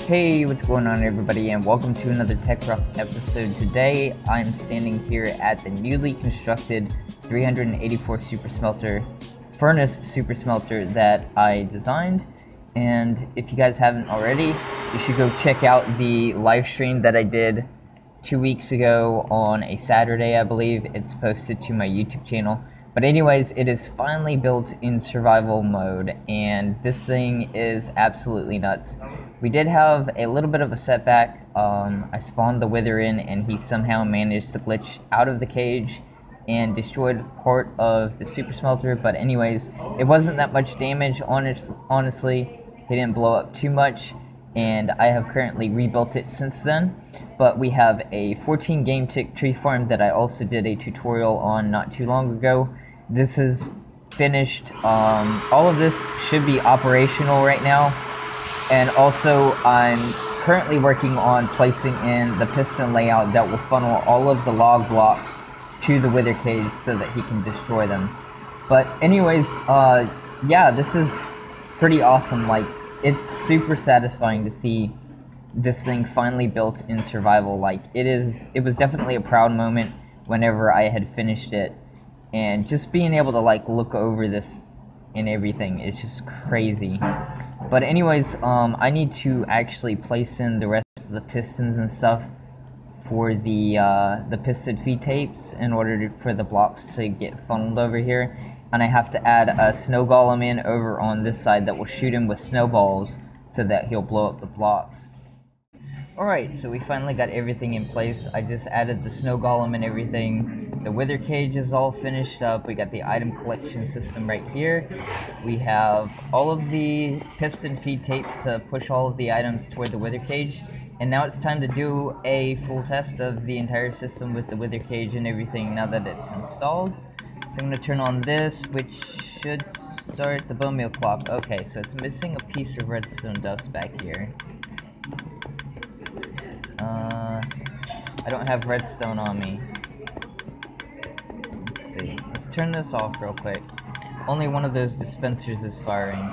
Hey, what's going on everybody, and welcome to another TechRock episode. Today, I'm standing here at the newly constructed 384 Super Smelter, Furnace Super Smelter that I designed. And if you guys haven't already, you should go check out the live stream that I did 2 weeks ago on a Saturday, I believe. It's posted to my YouTube channel. But anyways, it is finally built in survival mode, and this thing is absolutely nuts. We did have a little bit of a setback. I spawned the Wither in, and he somehow managed to glitch out of the cage and destroyed part of the Super Smelter. But anyways, it wasn't that much damage, honestly. He didn't blow up too much, and I have currently rebuilt it since then. But we have a 14 game tick tree farm that I also did a tutorial on not too long ago. This is finished. All of this should be operational right now. And also, I'm currently working on placing in the piston layout that will funnel all of the log blocks to the Wither cage so that he can destroy them. But anyways, yeah, this is pretty awesome. Like, it's super satisfying to see this thing finally built in survival. Like, it was definitely a proud moment whenever I had finished it. And just being able to, like, look over this and everything is just crazy. But anyways, I need to actually place in the rest of the pistons and stuff for the piston feed tapes in order for the blocks to get funneled over here. And I have to add a snow golem in over on this side that will shoot him with snowballs so that he'll blow up the blocks. Alright, so we finally got everything in place. I just added the snow golem and everything. The Wither cage is all finished up. We got the item collection system right here. We have all of the piston feed tapes to push all of the items toward the Wither cage. And now it's time to do a full test of the entire system with the Wither cage and everything now that it's installed. So I'm going to turn on this, which should start the bone meal clock. Okay, so it's missing a piece of redstone dust back here. I don't have redstone on me. Let's see. Let's turn this off real quick. Only one of those dispensers is firing.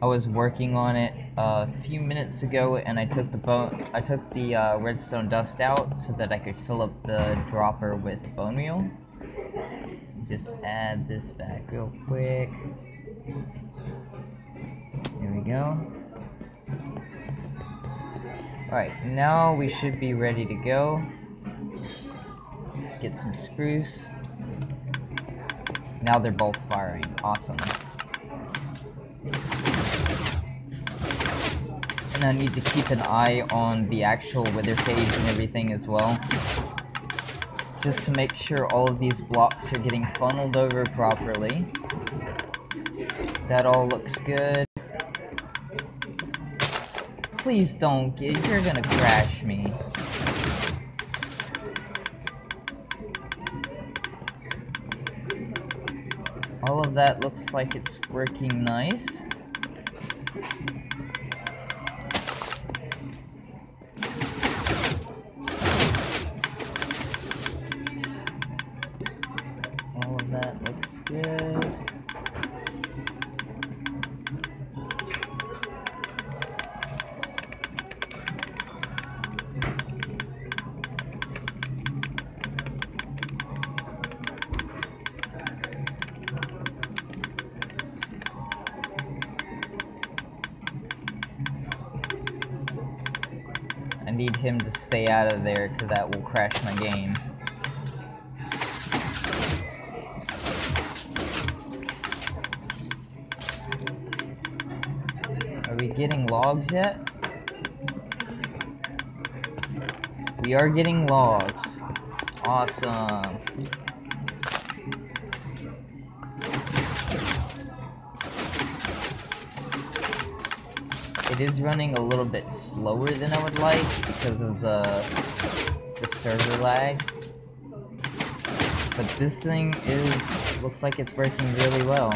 I was working on it a few minutes ago, and I took the redstone dust out so that I could fill up the dropper with bone meal. Just add this back real quick. There we go. Alright, now we should be ready to go. Let's get some spruce. Now they're both firing. Awesome. And I need to keep an eye on the actual Wither cage and everything as well, just to make sure all of these blocks are getting funneled over properly. That all looks good. Please don't you're gonna crash me. All of that looks like it's working nice. All of that looks good. I need him to stay out of there because that will crash my game. Are we getting logs yet? We are getting logs. Awesome. It is running a little bit slower than I would like because of the server lag. But this thing looks like it's working really well.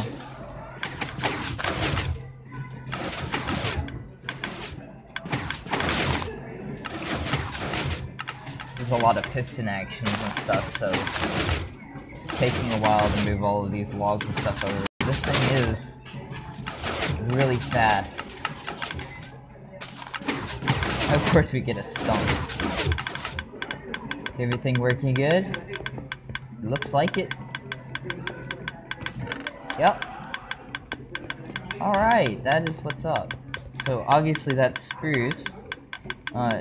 There's a lot of piston actions and stuff, so it's taking a while to move all of these logs and stuff over. This thing is really fast. Of course we get a stump. Is everything working good? Looks like it. Yep. Alright, that is what's up. So obviously that's spruce.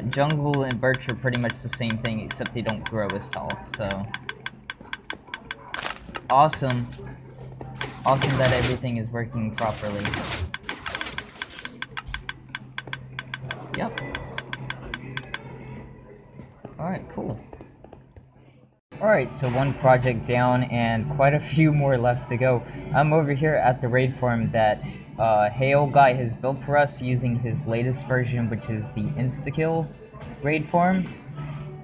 Jungle and birch are pretty much the same thing, except they don't grow as tall, so... It's awesome. Awesome that everything is working properly. Yep. Alright, cool. Alright, so one project down and quite a few more left to go. I'm over here at the raid farm that Hail Guy has built for us using his latest version, which is the insta-kill raid farm.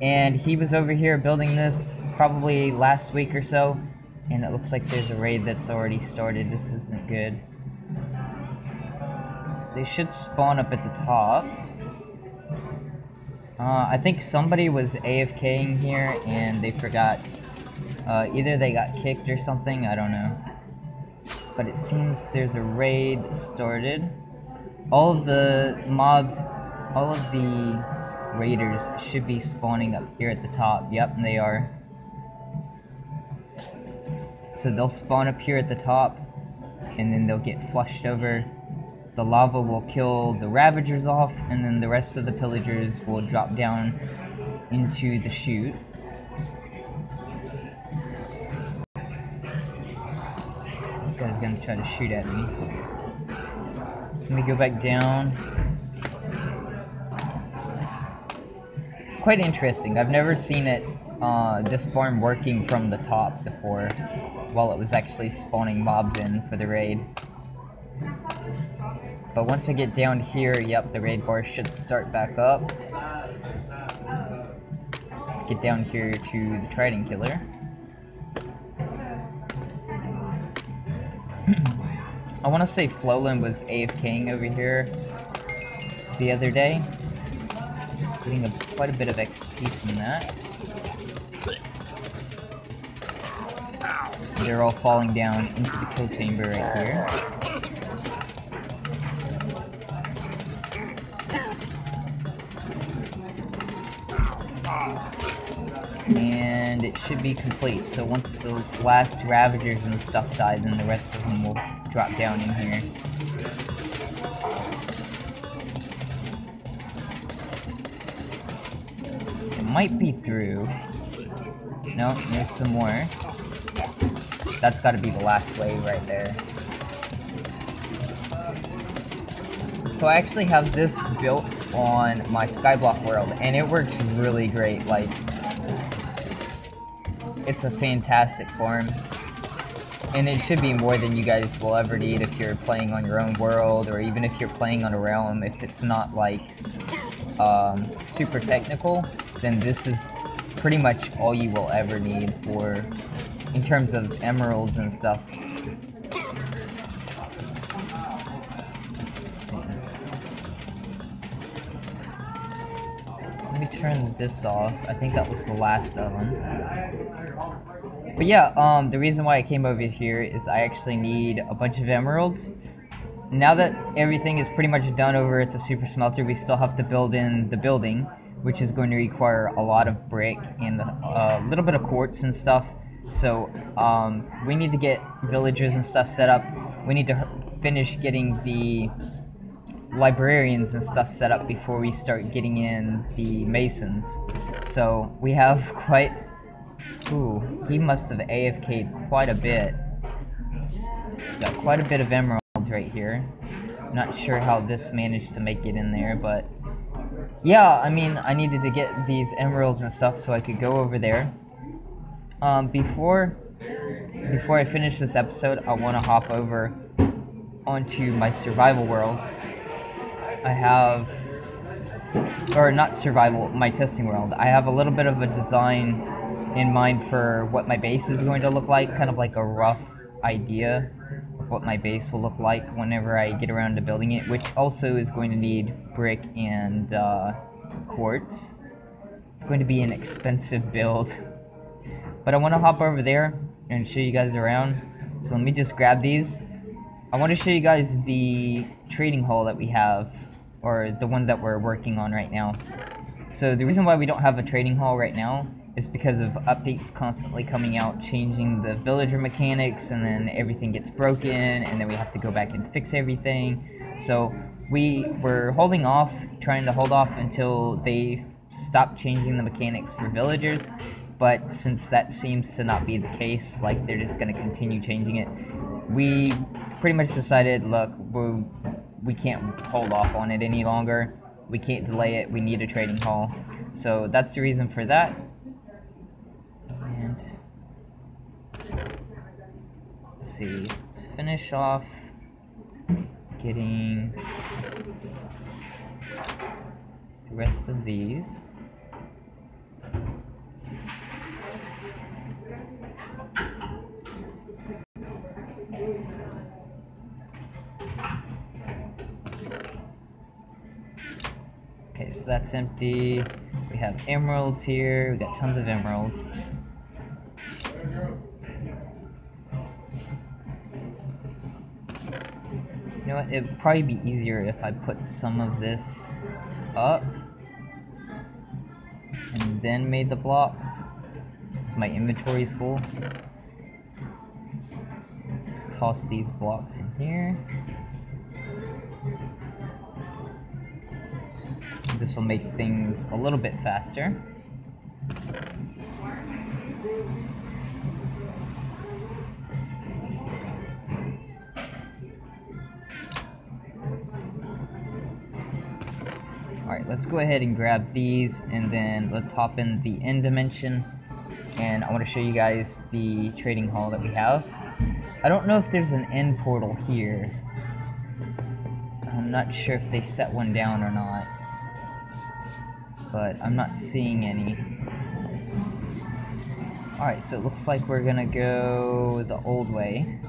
And he was over here building this probably last week or so, and it looks like there's a raid that's already started. This isn't good. They should spawn up at the top. I think somebody was AFKing here and they forgot. Either they got kicked or something, I don't know. But it seems there's a raid started. All of the mobs, all of the raiders should be spawning up here at the top. Yep, they are. So they'll spawn up here at the top, and then they'll get flushed over. The lava will kill the Ravagers off, and then the rest of the pillagers will drop down into the chute. This guy's gonna try to shoot at me. So let me go back down. It's quite interesting. I've never seen it, this farm working from the top before, while it was actually spawning mobs in for the raid. But once I get down here, yep, the raid bar should start back up. Let's get down here to the Trident Killer. I want to say Flowland was AFKing over here the other day. Getting quite a bit of XP from that. They're all falling down into the kill chamber right here. And it should be complete. So once those last Ravagers and stuff die, then the rest of them will drop down in here. It might be through. No, there's some more. That's gotta be the last wave right there. So I actually have this built on my Skyblock world, and it works really great. Like, it's a fantastic farm, and it should be more than you guys will ever need if you're playing on your own world, or even if you're playing on a realm. If it's not like super technical, then this is pretty much all you will ever need for, in terms of emeralds and stuff. Let me turn this off. I think that was the last of them. But yeah, the reason why I came over here is I actually need a bunch of emeralds. Now that everything is pretty much done over at the Super Smelter, we still have to build in the building, which is going to require a lot of brick and a little bit of quartz and stuff. So we need to get villagers and stuff set up. We need to finish getting the librarians and stuff set up before we start getting in the masons. So we have quite... Ooh, he must have AFK'd quite a bit. Got quite a bit of emeralds right here. Not sure how this managed to make it in there, but... yeah, I mean, I needed to get these emeralds and stuff so I could go over there. Before I finish this episode, I want to hop over onto my survival world. I have, or not survival, my testing world. I have a little bit of a design in mind for what my base is going to look like, kind of like a rough idea of what my base will look like whenever I get around to building it, which also is going to need brick and quartz. It's going to be an expensive build. But I want to hop over there and show you guys around. So let me just grab these. I want to show you guys the trading hall that we have or the one that we're working on right now. So the reason why we don't have a trading hall right now is because of updates constantly coming out, changing the villager mechanics, and then everything gets broken, and then we have to go back and fix everything. So we were holding off, trying to hold off until they stop changing the mechanics for villagers, but since that seems to not be the case, like they're just going to continue changing it, we pretty much decided, look, we can't hold off on it any longer. We can't delay it. We need a trading hall. So that's the reason for that. And let's see, let's finish off getting the rest of these. Okay, so that's empty. We have emeralds here. We got tons of emeralds. You know what? It would probably be easier if I put some of this up and then made the blocks, because my inventory is full. Let's toss these blocks in here. This will make things a little bit faster. Alright, let's go ahead and grab these, and then let's hop in the end dimension, and I want to show you guys the trading hall that we have. I don't know if there's an end portal here. I'm not sure if they set one down or not, but I'm not seeing any. Alright, so it looks like we're gonna go the old way.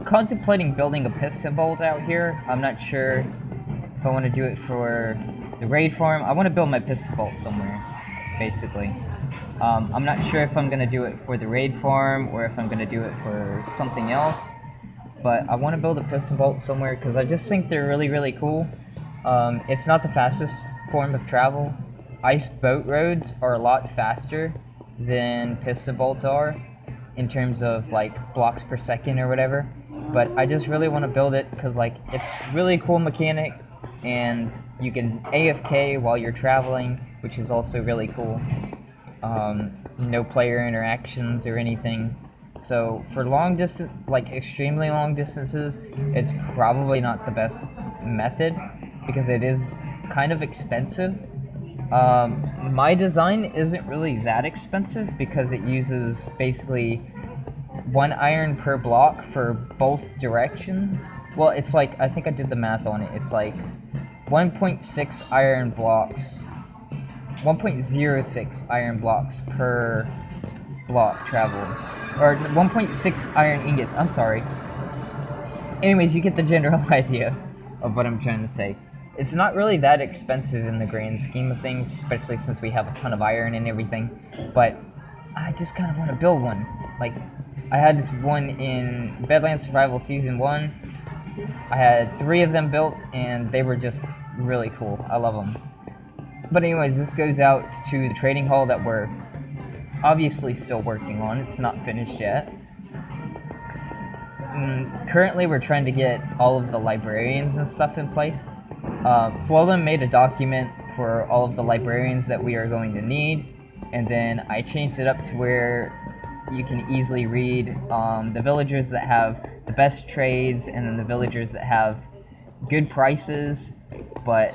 Contemplating building a piston bolt out here. I'm not sure if I want to do it for the raid farm. I want to build my piston bolt somewhere, basically. I'm not sure if I'm going to do it for the raid farm or if I'm going to do it for something else, but I want to build a piston bolt somewhere because I just think they're really, really cool. It's not the fastest form of travel. Ice boat roads are a lot faster than piston bolts are in terms of like blocks per second or whatever. But I just really want to build it because like it's really cool mechanic, and you can AFK while you're traveling, which is also really cool. No player interactions or anything. So for long distance, like extremely long distances, it's probably not the best method because it is kind of expensive. My design isn't really that expensive because it uses basically 1 iron per block for both directions. Well, it's like, I think I did the math on it. It's like 1.6 iron blocks, 1.06 iron blocks per block traveled. Or 1.6 iron ingots, I'm sorry. Anyways, you get the general idea of what I'm trying to say. It's not really that expensive in the grand scheme of things, especially since we have a ton of iron and everything, but I just kind of want to build one. Like, I had this one in Bedland Survival Season 1. I had 3 of them built, and they were just really cool. I love them. But anyways, this goes out to the trading hall that we're obviously still working on. It's not finished yet. Currently, we're trying to get all of the librarians and stuff in place. Flowland made a document for all of the librarians that we are going to need, and then I changed it up to where you can easily read the villagers that have the best trades, and then the villagers that have good prices, but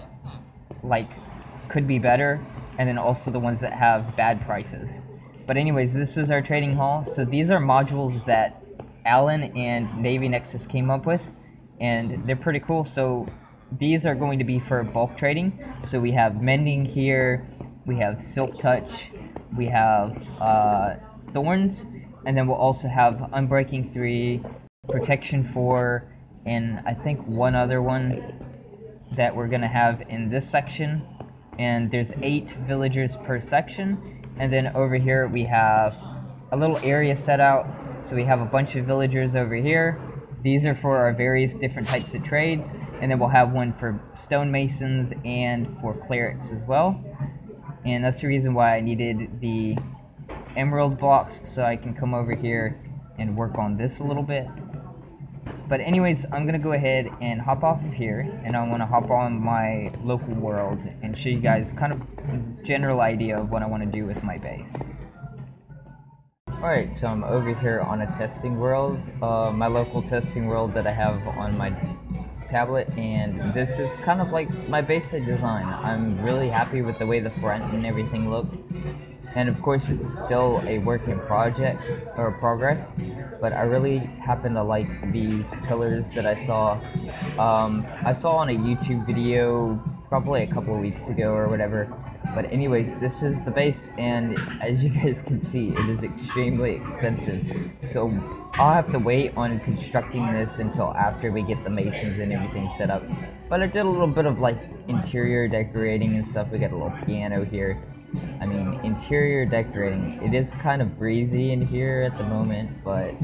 like could be better, and then also the ones that have bad prices. But anyways, this is our trading hall. So these are modules that Alan and Navy Nexus came up with, and they're pretty cool. So these are going to be for bulk trading. So we have mending here, we have silk touch, we have thorns, and then we'll also have unbreaking 3, protection 4, and I think one other one that we're gonna have in this section. And there's 8 villagers per section. And then over here we have a little area set out. So we have a bunch of villagers over here. These are for our various different types of trades. And then we'll have one for stonemasons and for clerics as well. And that's the reason why I needed the emerald blocks, so I can come over here and work on this a little bit. But anyways, I'm gonna go ahead and hop off of here, and I want to hop on my local world and show you guys kind of a general idea of what I want to do with my base. Alright, so I'm over here on a testing world, my local testing world that I have on my tablet, and this is kind of like my basic design. I'm really happy with the way the front and everything looks. And of course it's still a work in progress, but I really happen to like these pillars that I saw. I saw on a YouTube video probably a couple of weeks ago or whatever. But anyways, this is the base, and as you guys can see, it is extremely expensive. So I'll have to wait on constructing this until after we get the masons and everything set up. But I did a little bit of like interior decorating and stuff. We got a little piano here. I mean, interior decorating, it is kind of breezy in here at the moment, but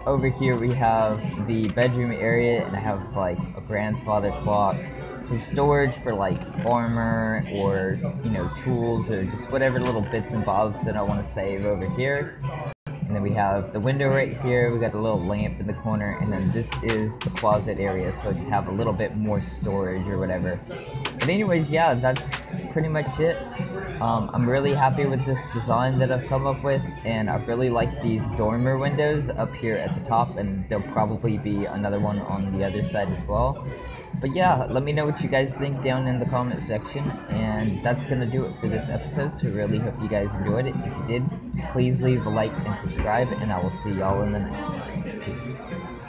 over here we have the bedroom area, and I have like a grandfather clock, some storage for like armor or, you know, tools or just whatever little bits and bobs that I want to save over here. And then we have the window right here, we got a little lamp in the corner, and then this is the closet area, so I can have a little bit more storage or whatever. But anyways, yeah, that's pretty much it. I'm really happy with this design that I've come up with, and I really like these dormer windows up here at the top, and there'll probably be another one on the other side as well. But yeah, let me know what you guys think down in the comment section, and that's gonna do it for this episode, so really hope you guys enjoyed it. If you did, please leave a like and subscribe, and I will see y'all in the next one. Peace.